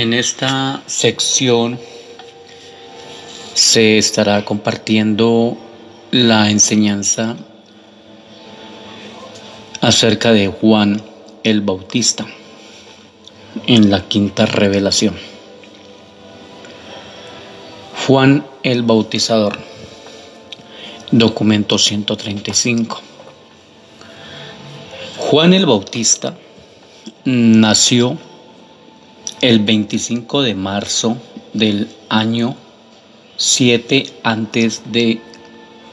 En esta sección se estará compartiendo la enseñanza acerca de Juan el Bautista en la quinta revelación. Juan el Bautizador, documento 135. Juan el Bautista nació el 25 de marzo del año 7 antes de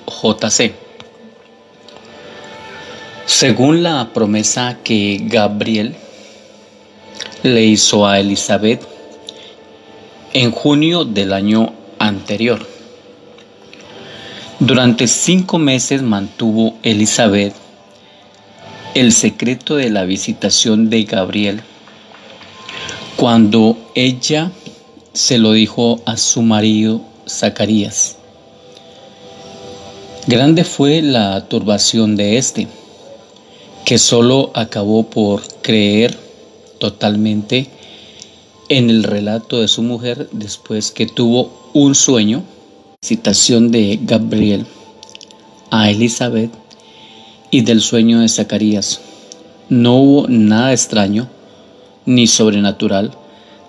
JC. Según la promesa que Gabriel le hizo a Elizabeth en junio del año anterior. Durante 5 meses mantuvo Elizabeth el secreto de la visitación de Gabriel. Cuando ella se lo dijo a su marido Zacarías, grande fue la turbación de éste, que solo acabó por creer totalmente en el relato de su mujer después que tuvo un sueño. Citación de Gabriel a Elizabeth y del sueño de Zacarías. No hubo nada extraño ni sobrenatural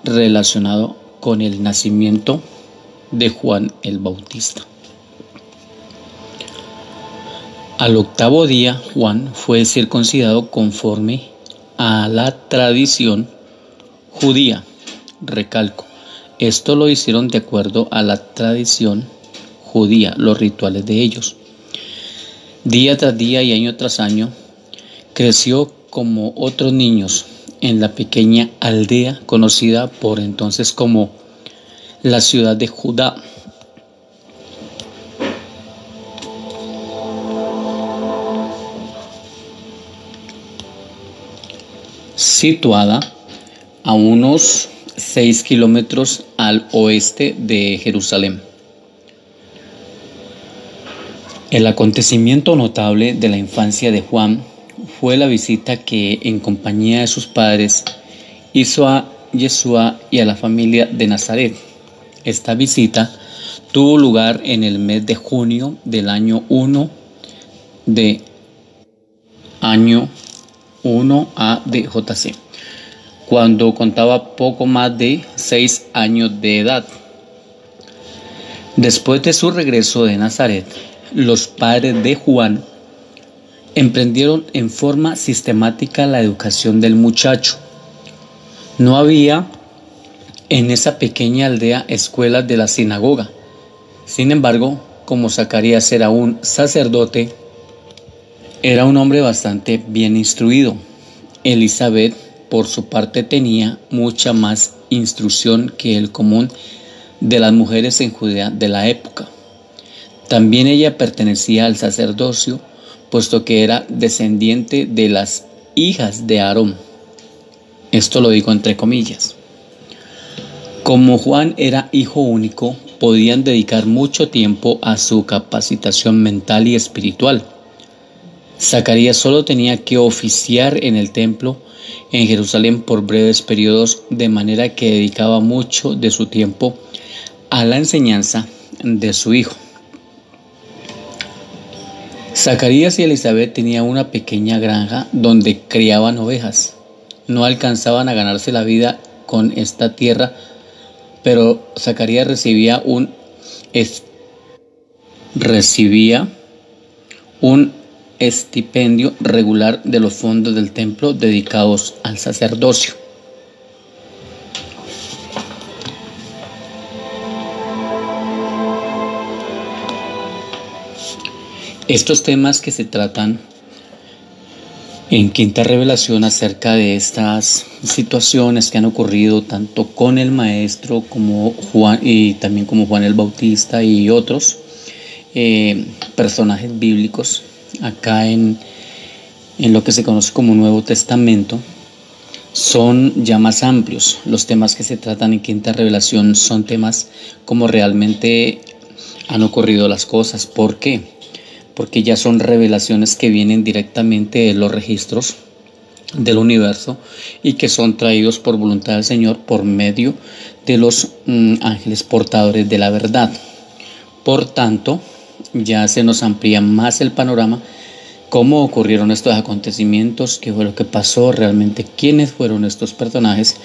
relacionado con el nacimiento de Juan el Bautista. Al 8º día, Juan fue circuncidado conforme a la tradición judía. Recalco, esto lo hicieron de acuerdo a la tradición judía, los rituales de ellos. Día tras día y año tras año, creció como otros niños en la pequeña aldea conocida por entonces como la ciudad de Judá. Situada a unos 6 kilómetros al oeste de Jerusalén. El acontecimiento notable de la infancia de Juan fue la visita que, en compañía de sus padres, hizo a Yeshua y a la familia de Nazaret. Esta visita tuvo lugar en el mes de junio del año 1 A de JC, cuando contaba poco más de 6 años de edad. Después de su regreso de Nazaret, los padres de Juan emprendieron en forma sistemática la educación del muchacho. No había en esa pequeña aldea escuelas de la sinagoga. Sin embargo, como Zacarías era un sacerdote, era un hombre bastante bien instruido. Elizabeth, por su parte, tenía mucha más instrucción que el común de las mujeres en Judea de la época. También ella pertenecía al sacerdocio, puesto que era descendiente de las hijas de Aarón. Esto lo digo entre comillas. Como Juan era hijo único, podían dedicar mucho tiempo a su capacitación mental y espiritual. Zacarías solo tenía que oficiar en el templo en Jerusalén por breves periodos, de manera que dedicaba mucho de su tiempo a la enseñanza de su hijo. Zacarías y Elizabeth tenían una pequeña granja donde criaban ovejas. No alcanzaban a ganarse la vida con esta tierra, pero Zacarías recibía un estipendio regular de los fondos del templo dedicados al sacerdocio. Estos temas que se tratan en quinta revelación acerca de estas situaciones que han ocurrido tanto con el maestro como Juan, y también como Juan el Bautista y otros personajes bíblicos acá en lo que se conoce como Nuevo Testamento, son ya más amplios. Los temas que se tratan en quinta revelación son temas como realmente han ocurrido las cosas. ¿Por qué? Porque ya son revelaciones que vienen directamente de los registros del universo y que son traídos por voluntad del Señor por medio de los ángeles portadores de la verdad. Por tanto, ya se nos amplía más el panorama, cómo ocurrieron estos acontecimientos, qué fue lo que pasó realmente, quiénes fueron estos personajes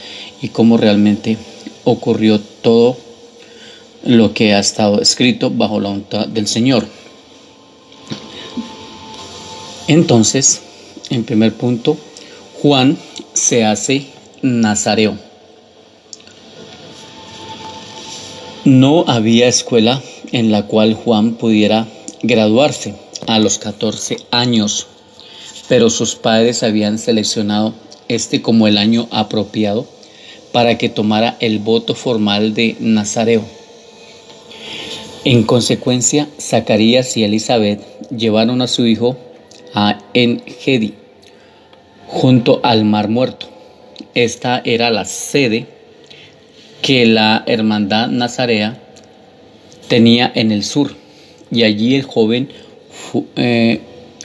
y cómo realmente ocurrió todo lo que ha estado escrito bajo la voluntad del Señor. Entonces, en primer punto, Juan se hace nazareo. No había escuela en la cual Juan pudiera graduarse a los 14 años, pero sus padres habían seleccionado como el año apropiado para que tomara el voto formal de nazareo. En consecuencia, Zacarías y Elizabeth llevaron a su hijo a En-Gedi, junto al Mar Muerto. Esta era la sede que la hermandad nazarea tenía en el sur, y allí el joven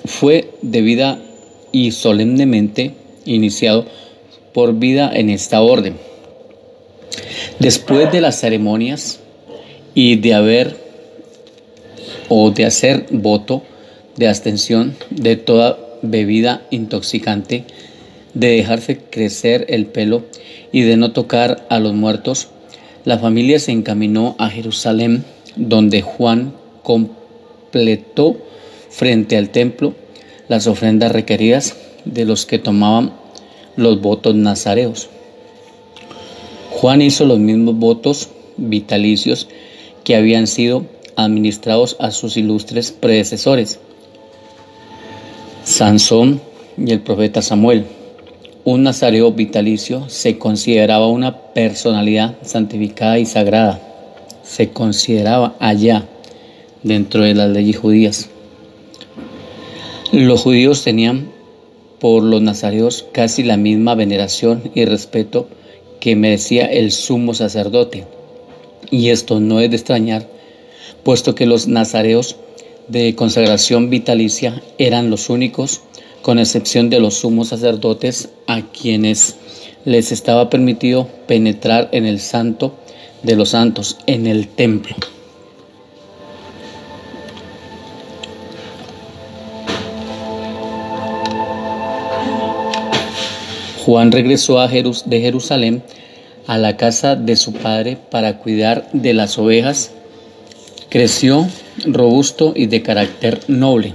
fue debida y solemnemente iniciado por vida en esta orden. Después de las ceremonias y de hacer voto de abstención de toda bebida intoxicante, de dejarse crecer el pelo y de no tocar a los muertos, la familia se encaminó a Jerusalén, donde Juan completó frente al templo las ofrendas requeridas de los que tomaban los votos nazareos. Juan hizo los mismos votos vitalicios que habían sido administrados a sus ilustres predecesores, Sansón y el profeta Samuel. Un nazareo vitalicio se consideraba una personalidad santificada y sagrada. Se consideraba allá, dentro de las leyes judías. Los judíos tenían por los nazareos casi la misma veneración y respeto que merecía el sumo sacerdote. Y esto no es de extrañar, puesto que los nazareos de consagración vitalicia eran los únicos, con excepción de los sumos sacerdotes, a quienes les estaba permitido penetrar en el santo de los santos, en el templo. Juan regresó de Jerusalén a la casa de su padre para cuidar de las ovejas. Creció robusto y de carácter noble.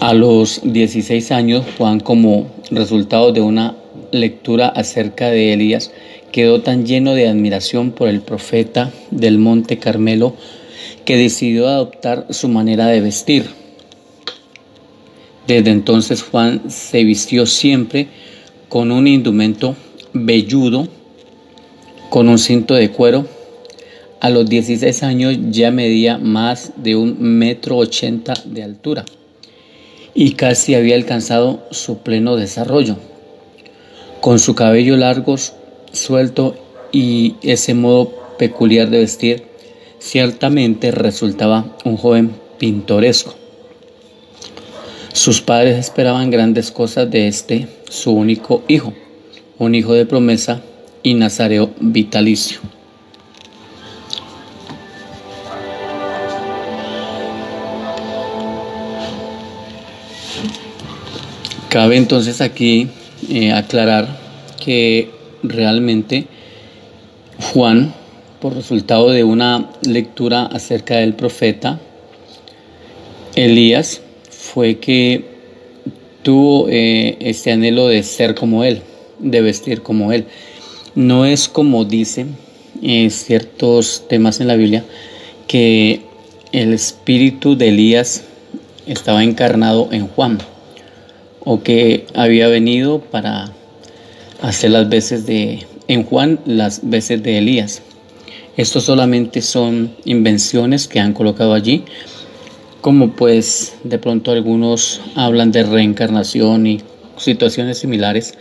A los 16 años, Juan, como resultado de una lectura acerca de Elías, quedó tan lleno de admiración por el profeta del Monte Carmelo que decidió adoptar su manera de vestir. Desde entonces Juan se vistió siempre con un indumento velludo, con un cinto de cuero. A los 16 años ya medía más de 1,80 m de altura y casi había alcanzado su pleno desarrollo. Con su cabello largo, suelto y ese modo peculiar de vestir, ciertamente resultaba un joven pintoresco. Sus padres esperaban grandes cosas de su único hijo, un hijo de promesa y nazareo vitalicio. Cabe entonces aquí aclarar que realmente Juan, por resultado de una lectura acerca del profeta Elías, fue que tuvo este anhelo de ser como él, de vestir como él. No es como dicen ciertos temas en la Biblia, que el espíritu de Elías estaba encarnado en Juan, o que había venido para hacer en Juan las veces de Elías. Esto solamente son invenciones que han colocado allí, como pues de pronto algunos hablan de reencarnación y situaciones similares,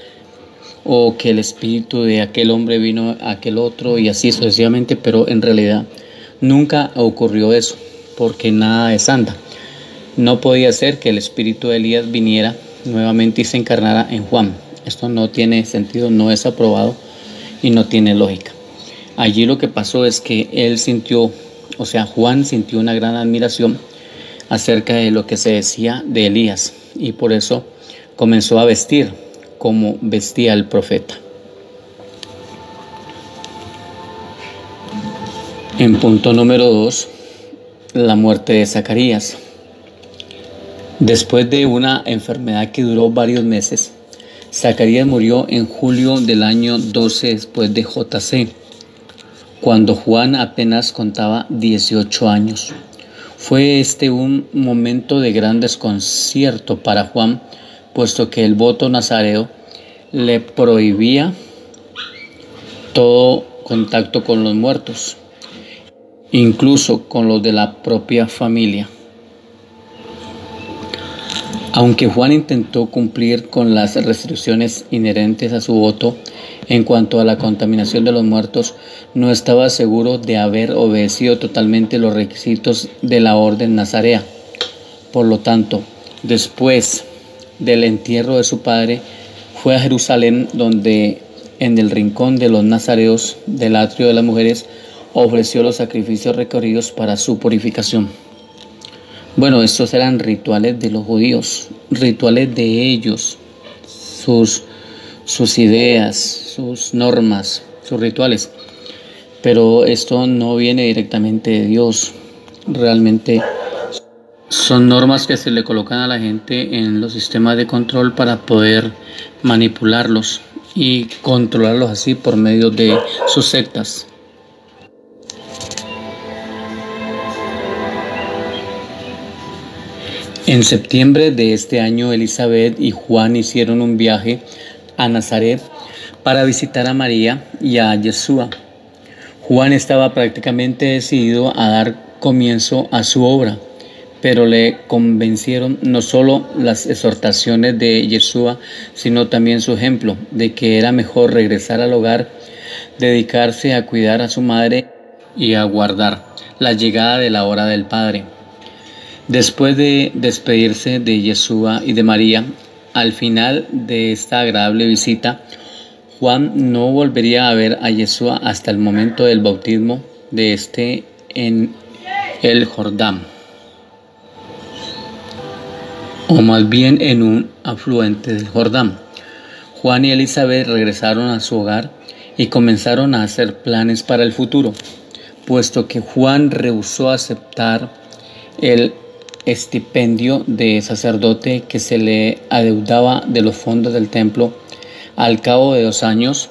o que el espíritu de aquel hombre vino a aquel otro y así sucesivamente, pero en realidad nunca ocurrió eso, porque nada es santa. No podía ser que el espíritu de Elías viniera nuevamente y se encarnara en Juan. Esto no tiene sentido, no es aprobado y no tiene lógica. Allí lo que pasó es que Juan sintió una gran admiración acerca de lo que se decía de Elías y por eso comenzó a vestir como vestía el profeta. En punto número 2, la muerte de Zacarías. Después de una enfermedad que duró varios meses, Zacarías murió en julio del año 12 después de JC, cuando Juan apenas contaba 18 años. Fue este un momento de gran desconcierto para Juan, puesto que el voto nazareo le prohibía todo contacto con los muertos, incluso con los de la propia familia. Aunque Juan intentó cumplir con las restricciones inherentes a su voto en cuanto a la contaminación de los muertos, no estaba seguro de haber obedecido totalmente los requisitos de la orden nazarea. Por lo tanto, después del entierro de su padre, fue a Jerusalén, donde en el rincón de los nazareos del atrio de las mujeres ofreció los sacrificios requeridos para su purificación. Bueno, estos eran rituales de los judíos, rituales de ellos, sus ideas, sus normas, sus rituales. Pero esto no viene directamente de Dios. Realmente son normas que se le colocan a la gente en los sistemas de control para poder manipularlos y controlarlos así por medio de sus sectas. En septiembre de este año, Elizabeth y Juan hicieron un viaje a Nazaret para visitar a María y a Yeshua. Juan estaba prácticamente decidido a dar comienzo a su obra, pero le convencieron no solo las exhortaciones de Yeshua, sino también su ejemplo de que era mejor regresar al hogar, dedicarse a cuidar a su madre y aguardar la llegada de la hora del Padre. Después de despedirse de Yeshua y de María, al final de esta agradable visita, Juan no volvería a ver a Yeshua hasta el momento del bautismo de este en el Jordán, o más bien en un afluente del Jordán. Juan y Elizabeth regresaron a su hogar y comenzaron a hacer planes para el futuro, puesto que Juan rehusó aceptar el estipendio de sacerdote que se le adeudaba de los fondos del templo. Al cabo de 2 años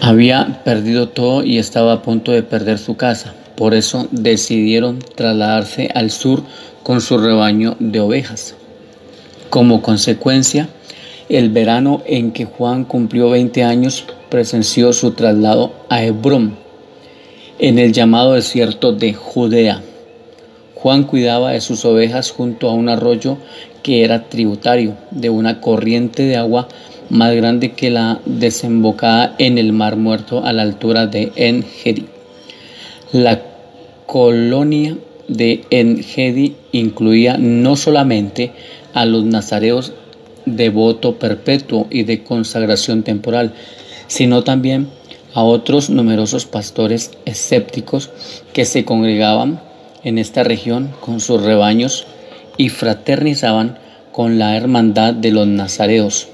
había perdido todo y estaba a punto de perder su casa. Por eso decidieron trasladarse al sur con su rebaño de ovejas. Como consecuencia, el verano en que Juan cumplió 20 años presenció su traslado a Hebrón, en el llamado desierto de Judea. Juan cuidaba de sus ovejas junto a un arroyo que era tributario de una corriente de agua más grande que la desembocada en el Mar Muerto a la altura de En-Gedi. La colonia de En-Gedi incluía no solamente a los nazareos de voto perpetuo y de consagración temporal, sino también a otros numerosos pastores escépticos que se congregaban en esta región con sus rebaños y fraternizaban con la hermandad de los nazareos.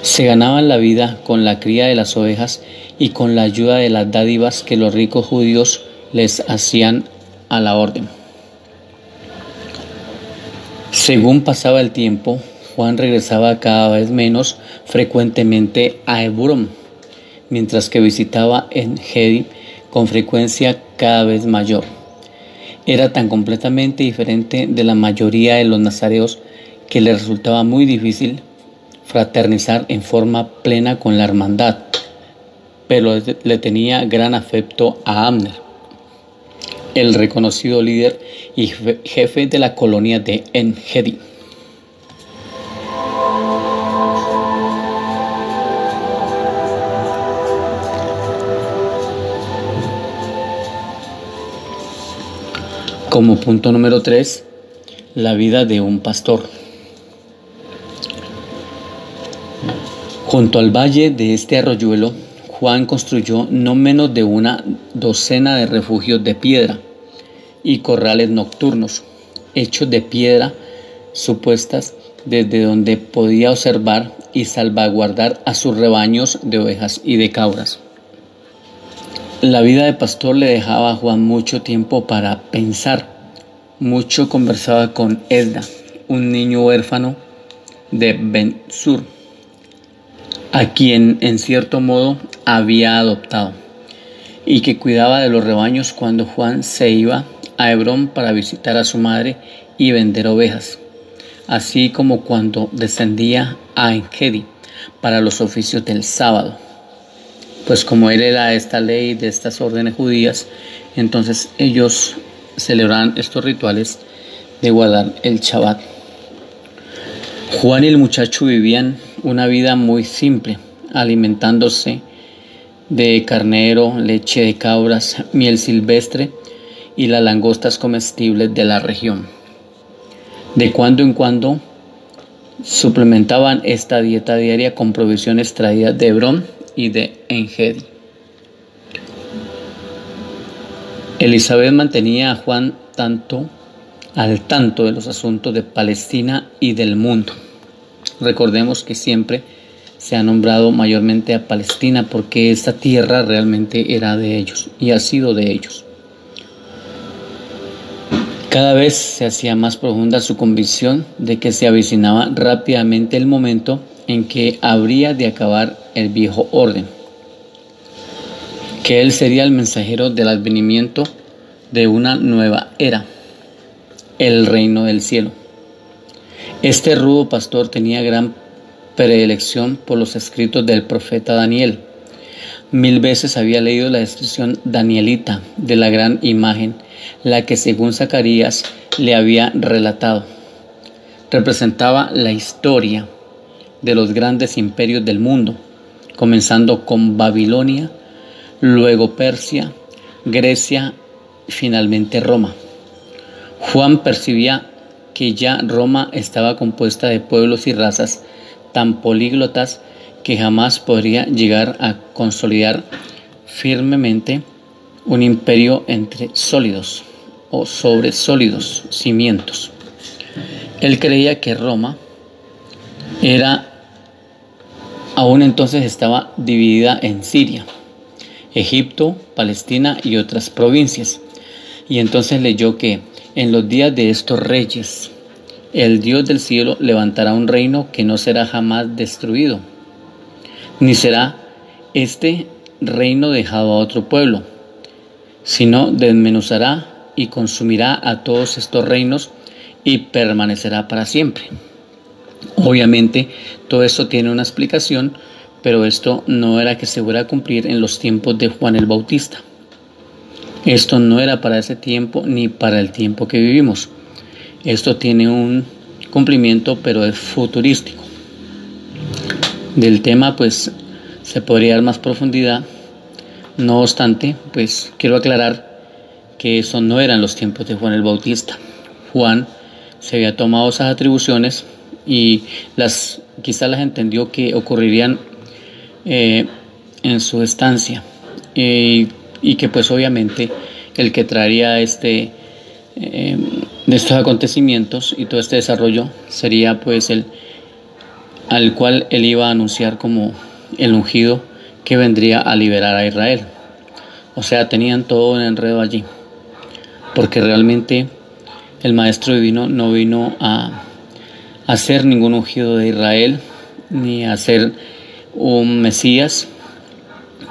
Se ganaban la vida con la cría de las ovejas y con la ayuda de las dádivas que los ricos judíos les hacían a la orden. Según pasaba el tiempo, Juan regresaba cada vez menos frecuentemente a Hebrón, mientras que visitaba En-Gedi con frecuencia cada vez mayor. Era tan completamente diferente de la mayoría de los nazareos que le resultaba muy difícil fraternizar en forma plena con la hermandad, pero le tenía gran afecto a Abner, el reconocido líder y jefe de la colonia de En-Gedi. Como punto número 3, la vida de un pastor. Junto al valle de este arroyuelo, Juan construyó no menos de una docena de refugios de piedra y corrales nocturnos, hechos de piedra supuestas desde donde podía observar y salvaguardar a sus rebaños de ovejas y de cabras. La vida de pastor le dejaba a Juan mucho tiempo para pensar. Mucho conversaba con Esda, un niño huérfano de Ben-Sur, a quien en cierto modo había adoptado, y que cuidaba de los rebaños cuando Juan se iba a Hebrón para visitar a su madre y vender ovejas, así como cuando descendía a En-Gedi para los oficios del sábado. Pues como él era de esta ley, de estas órdenes judías, entonces ellos celebraban estos rituales de guardar el Shabbat. Juan y el muchacho vivían una vida muy simple, alimentándose de carnero, leche de cabras, miel silvestre y las langostas comestibles de la región. De cuando en cuando suplementaban esta dieta diaria con provisiones traídas de Hebrón y de En-Gedi. Elizabeth mantenía a Juan al tanto de los asuntos de Palestina y del mundo. Recordemos que siempre se ha nombrado mayormente a Palestina porque esta tierra realmente era de ellos y ha sido de ellos. Cada vez se hacía más profunda su convicción de que se avecinaba rápidamente el momento en que habría de acabar el viejo orden, que él sería el mensajero del advenimiento de una nueva era, el reino del cielo. Este rudo pastor tenía gran predilección por los escritos del profeta Daniel. 1000 veces había leído la descripción danielita de la gran imagen, la que según Zacarías le había relatado. Representaba la historia de los grandes imperios del mundo, comenzando con Babilonia, luego Persia, Grecia y finalmente Roma. Juan percibía que ya Roma estaba compuesta de pueblos y razas tan políglotas que jamás podría llegar a consolidar firmemente un imperio entre sólidos o sobre sólidos cimientos. Él creía que Roma aún entonces estaba dividida en Siria, Egipto, Palestina y otras provincias. Y entonces leyó que en los días de estos reyes, el Dios del cielo levantará un reino que no será jamás destruido, ni será este reino dejado a otro pueblo, sino desmenuzará y consumirá a todos estos reinos y permanecerá para siempre. Obviamente todo esto tiene una explicación, pero esto no era que se fuera a cumplir en los tiempos de Juan el Bautista. Esto no era para ese tiempo ni para el tiempo que vivimos. Esto tiene un cumplimiento, pero es futurístico. Del tema pues se podría dar más profundidad. No obstante, pues quiero aclarar que eso no eran los tiempos de Juan el Bautista. Juan se había tomado esas atribuciones y quizás las entendió que ocurrirían en su estancia y que pues obviamente el que traería de estos acontecimientos y todo este desarrollo sería pues al cual él iba a anunciar como el ungido que vendría a liberar a Israel. O sea, tenían todo un enredo allí, porque realmente el Maestro Divino no vino a hacer ningún ungido de Israel, ni a ser un Mesías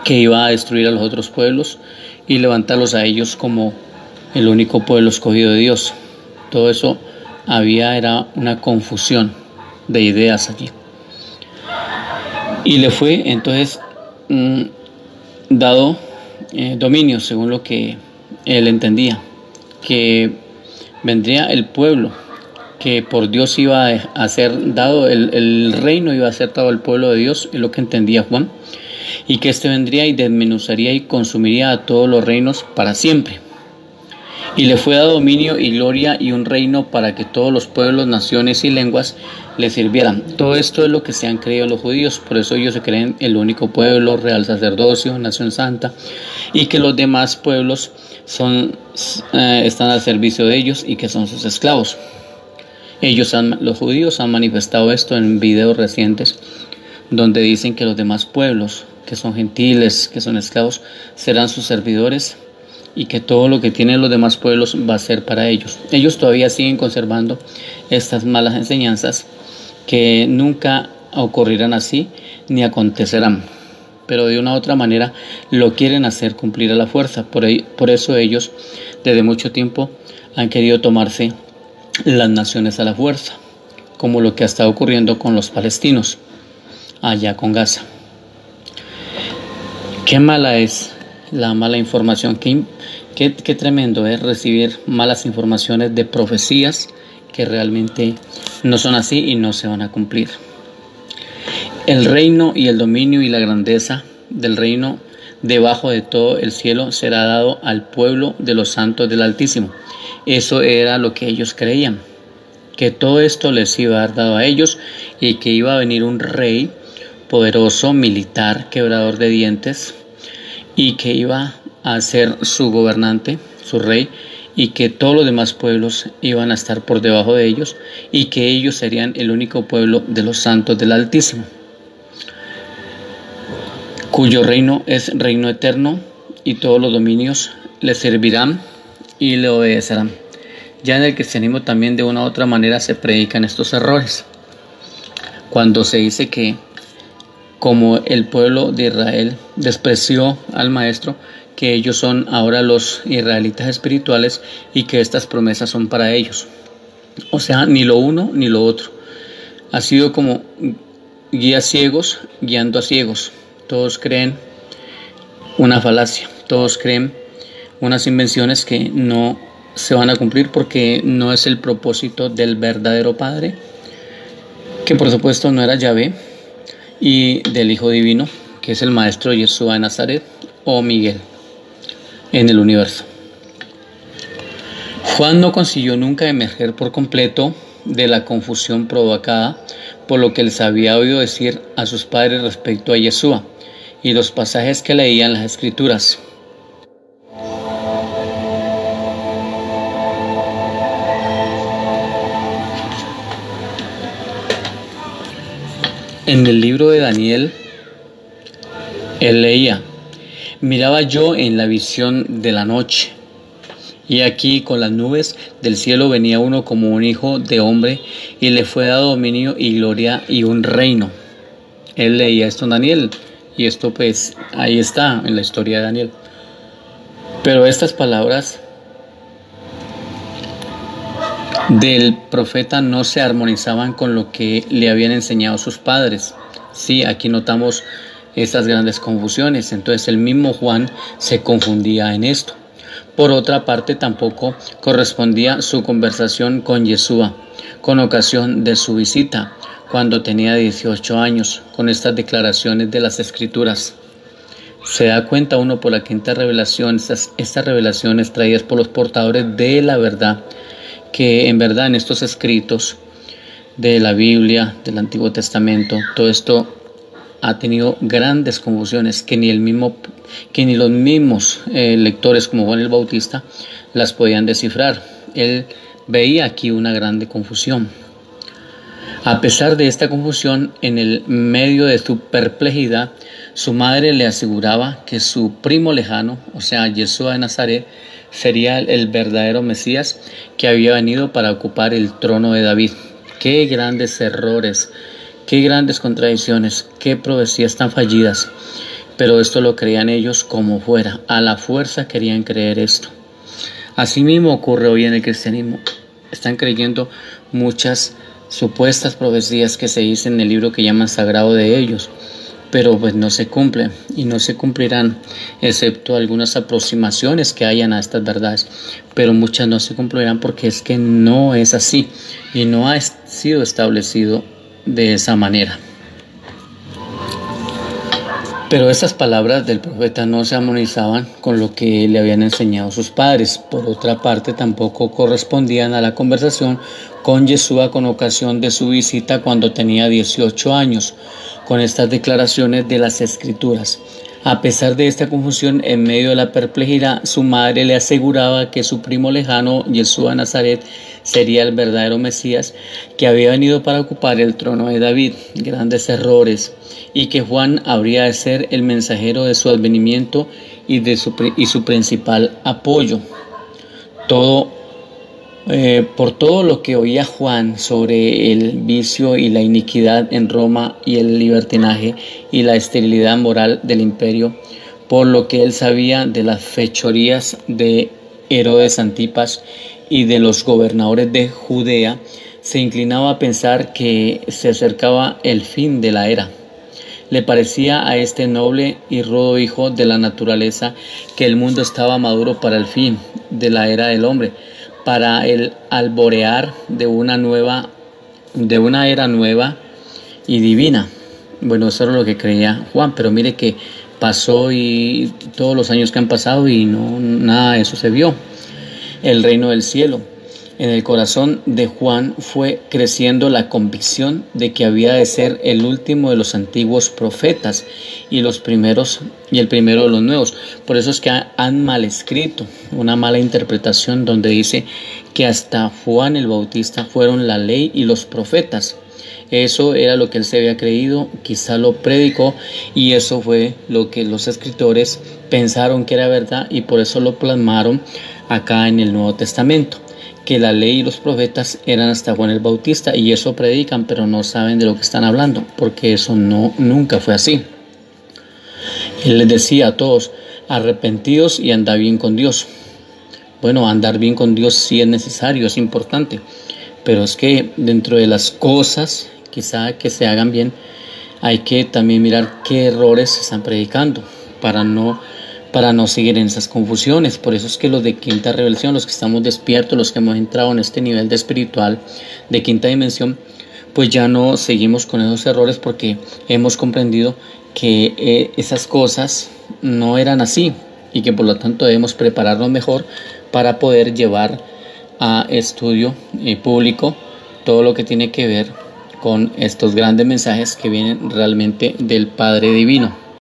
que iba a destruir a los otros pueblos y levantarlos a ellos como el único pueblo escogido de Dios. Todo eso era una confusión de ideas allí. Y le fue entonces dado dominio, según lo que él entendía, que vendría el pueblo, que por Dios iba a ser dado, el reino iba a ser dado al pueblo de Dios, es lo que entendía Juan, y que vendría y desmenuzaría y consumiría a todos los reinos para siempre. Y le fue dado dominio y gloria y un reino para que todos los pueblos, naciones y lenguas le sirvieran. Todo esto es lo que se han creído los judíos, por eso ellos se creen el único pueblo, real sacerdocio, nación santa, y que los demás pueblos están al servicio de ellos y que son sus esclavos. Los judíos han manifestado esto en videos recientes, donde dicen que los demás pueblos, que son gentiles, que son esclavos, serán sus servidores, y que todo lo que tienen los demás pueblos va a ser para ellos. Ellos todavía siguen conservando estas malas enseñanzas que nunca ocurrirán así ni acontecerán, pero de una u otra manera lo quieren hacer cumplir a la fuerza. Por eso ellos desde mucho tiempo han querido tomarse las naciones a la fuerza, como lo que ha estado ocurriendo con los palestinos allá con Gaza. Qué mala es la mala información, qué tremendo es recibir malas informaciones de profecías que realmente no son así y no se van a cumplir. El reino y el dominio y la grandeza del reino debajo de todo el cielo será dado al pueblo de los santos del Altísimo. Eso era lo que ellos creían, que todo esto les iba a dar dado a ellos y que iba a venir un rey poderoso, militar, quebrador de dientes, y que iba a ser su gobernante, su rey, y que todos los demás pueblos iban a estar por debajo de ellos y que ellos serían el único pueblo de los santos del Altísimo, cuyo reino es reino eterno y todos los dominios le servirán y le obedecerán. Ya en el cristianismo también de una u otra manera se predican estos errores, cuando se dice que como el pueblo de Israel despreció al maestro, que ellos son ahora los israelitas espirituales y que estas promesas son para ellos. O sea, ni lo uno ni lo otro. Ha sido como guías ciegos guiando a ciegos. Todos creen una falacia, todos creen unas invenciones que no se van a cumplir porque no es el propósito del verdadero Padre, que por supuesto no era Yahvé, y del Hijo Divino, que es el Maestro Yeshua de Nazaret o Miguel en el universo. Juan no consiguió nunca emerger por completo de la confusión provocada por lo que les había oído decir a sus padres respecto a Yeshua y los pasajes que leía en las Escrituras. En el libro de Daniel, él leía: miraba yo en la visión de la noche, y aquí con las nubes del cielo venía uno como un hijo de hombre, y le fue dado dominio y gloria y un reino. Él leía esto en Daniel, y esto pues ahí está en la historia de Daniel. Pero estas palabras del profeta no se armonizaban con lo que le habían enseñado sus padres. Sí, aquí notamos estas grandes confusiones. Entonces el mismo Juan se confundía en esto. Por otra parte, tampoco correspondía su conversación con Yeshua con ocasión de su visita cuando tenía 18 años con estas declaraciones de las Escrituras. Se da cuenta uno por la quinta revelación, estas revelaciones traídas por los portadores de la verdad, que en verdad en estos escritos de la Biblia, del Antiguo Testamento, todo esto ha tenido grandes confusiones que ni los mismos lectores como Juan el Bautista las podían descifrar. Él veía aquí una grande confusión. A pesar de esta confusión, en el medio de su perplejidad, su madre le aseguraba que su primo lejano, o sea, Yeshua de Nazaret, sería el verdadero Mesías que había venido para ocupar el trono de David. Qué grandes errores, qué grandes contradicciones, qué profecías tan fallidas. Pero esto lo creían ellos como fuera, a la fuerza querían creer esto. Asimismo ocurre hoy en el cristianismo. Están creyendo muchas supuestas profecías que se dicen en el libro que llaman sagrado de ellos, pero pues no se cumplen y no se cumplirán, excepto algunas aproximaciones que hayan a estas verdades, pero muchas no se cumplirán porque es que no es así y no ha sido establecido de esa manera. Pero estas palabras del profeta no se armonizaban con lo que le habían enseñado sus padres. Por otra parte, tampoco correspondían a la conversación con Yeshua con ocasión de su visita cuando tenía 18 años, con estas declaraciones de las Escrituras. A pesar de esta confusión, en medio de la perplejidad, su madre le aseguraba que su primo lejano, Yeshua de Nazaret, sería el verdadero Mesías que había venido para ocupar el trono de David. Grandes errores, y que Juan habría de ser el mensajero de su advenimiento y su principal apoyo. Por todo lo que oía Juan sobre el vicio y la iniquidad en Roma y el libertinaje y la esterilidad moral del imperio, por lo que él sabía de las fechorías de Herodes Antipas y de los gobernadores de Judea, se inclinaba a pensar que se acercaba el fin de la era. Le parecía a este noble y rudo hijo de la naturaleza que el mundo estaba maduro para el fin de la era del hombre, para el alborear de una era nueva y divina. Bueno, eso era lo que creía Juan, pero mire que pasó y todos los años que han pasado y nada de eso se vio. El reino del cielo. En el corazón de Juan fue creciendo la convicción de que había de ser el último de los antiguos profetas y el primero de los nuevos. Por eso es que han mal escrito una mala interpretación donde dice que hasta Juan el Bautista fueron la ley y los profetas. Eso era lo que él se había creído, quizá lo predicó, y eso fue lo que los escritores pensaron que era verdad y por eso lo plasmaron acá en el Nuevo Testamento, que la ley y los profetas eran hasta Juan el Bautista, y eso predican, pero no saben de lo que están hablando, porque eso nunca fue así. Él les decía a todos: arrepentidos y andad bien con Dios. Bueno, andar bien con Dios sí es necesario, es importante, pero es que dentro de las cosas quizá que se hagan bien, hay que también mirar qué errores se están predicando para no seguir en esas confusiones. Por eso es que los de quinta revelación, los que estamos despiertos, los que hemos entrado en este nivel de espiritual de quinta dimensión, pues ya no seguimos con esos errores, porque hemos comprendido que esas cosas no eran así y que por lo tanto debemos prepararnos mejor para poder llevar a estudio público todo lo que tiene que ver con estos grandes mensajes que vienen realmente del Padre Divino.